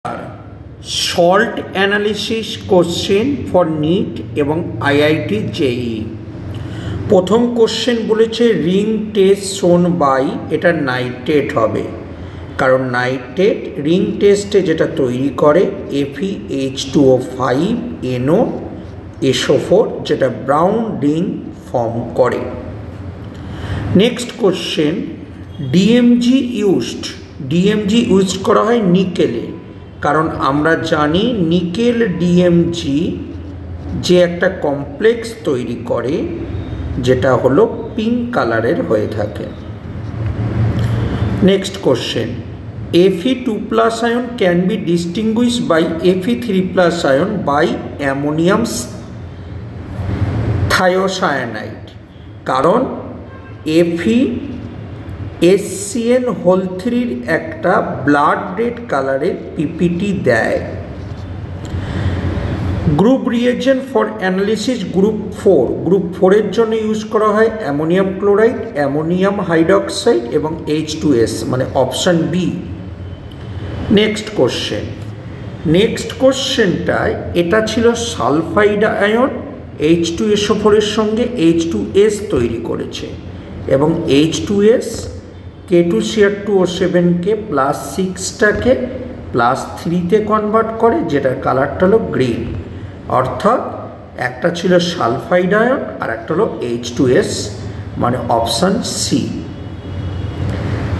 Salt analysis question for NEET এবং IIT JEE। প্রথম question বলেছে রিং টেস্ট শোন বাই, এটা নাইট্রেট হবে, কারণ নাইট্রেট রিং টেস্টে যেটা তৈরি করে FeH2O5NO যেটা ব্রাউন রিং ফর্ম করে। নেক্সট কোশ্চেন ডিএমজি ইউজড করা হয় নিকেলে, কারণ আমরা জানি নিকেল ডিএমজি যে একটা কমপ্লেক্স তৈরি করে যেটা হলো পিঙ্ক কালারের হয়ে থাকে। Next question Fe2+ ion can be distinguished by Fe3+ ion by ammonium thiocyanide, কারণ FeSCN3 একটা ব্লাড রেড কালারের পিপিটি দেয়। Group reagent for analysis group 4 এর জন্য ইউজ করা হয় অ্যামোনিয়াম ক্লোরাইড, অ্যামোনিয়াম হাইড্রক্সাইড এবং H2S, মানে অপশান বি। নেক্সট কোশ্চেনটায় এটা ছিল সালফাইড আয়ন H2SO4 এর সঙ্গে H2S তৈরি করেছে এবং H2S K2Cr2O7কে +6টাকে +3তে কনভার্ট করে, যেটার কালারটা হলো গ্রিন। অর্থাৎ একটা ছিল সালফাইড আয়ন আর একটা হলো H2S, মানে option C.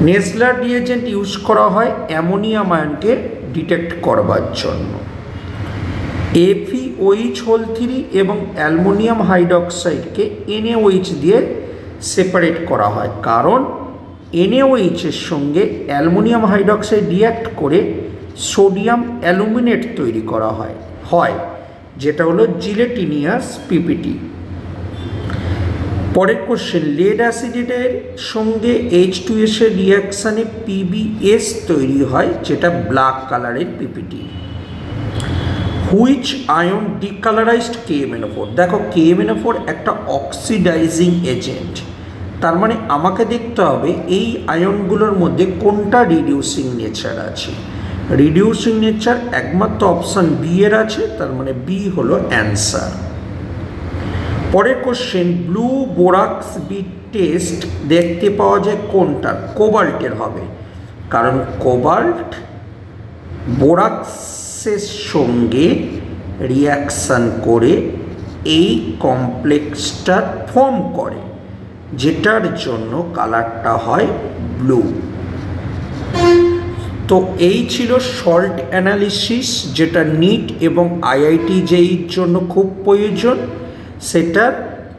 Nessler reagent use করা হয় অ্যামোনিয়াম আয়নকে ডিটেক্ট করবার জন্য। FeOH3 এবং অ্যালুমিনিয়াম হাইড্রক্সাইডকে NaOH দিয়ে সেপারেট করা হয়, কারণ NaOH এর সঙ্গে অ্যালুমিনিয়াম হাইড্রক্সাইড রিঅ্যাক্ট করে সোডিয়াম অ্যালুমিনেট তৈরি করা হয় যেটা হলো জিলেটিনিয়াস পিপিটি। পরের কোশ্চেন লেড অ্যাসিডের সঙ্গে H2S এর রিয়াকশানে PbS তৈরি হয়, যেটা ব্ল্যাক কালারের পিপিটি। Which ion ডিকালারাইজড KMnO4? দেখো KMnO4 একটা অক্সিডাইজিং এজেন্ট, তার মানে আমাকে দেখতে হবে এই আয়নগুলোর মধ্যে কোনটা রিডিউসিং নেচার আছে। রিডিউসিং নেচার একমাত্র অপশান বি এর আছে, তার মানে বি হলো অ্যান্সার। পরের question blue borax bead test দেখতে পাওয়া যায় কোনটার? কোবাল্টের হবে, কারণ কোবাল্ট বোরাক্সের সঙ্গে রিয়াকশান করে এই কমপ্লেক্সটা ফর্ম করে, যেটার জন্য কালারটা হয় ব্লু। তো এই ছিল সল্ট অ্যানালিসিস, যেটা নিট এবং IIT JEEর জন্য খুব প্রয়োজন। সেটার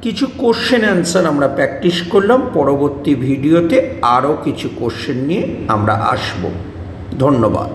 কিছু কোশ্চেন অ্যান্সার আমরা প্র্যাকটিস করলাম। পরবর্তী ভিডিওতে আরও কিছু কোশ্চেন নিয়ে আমরা আসব। ধন্যবাদ।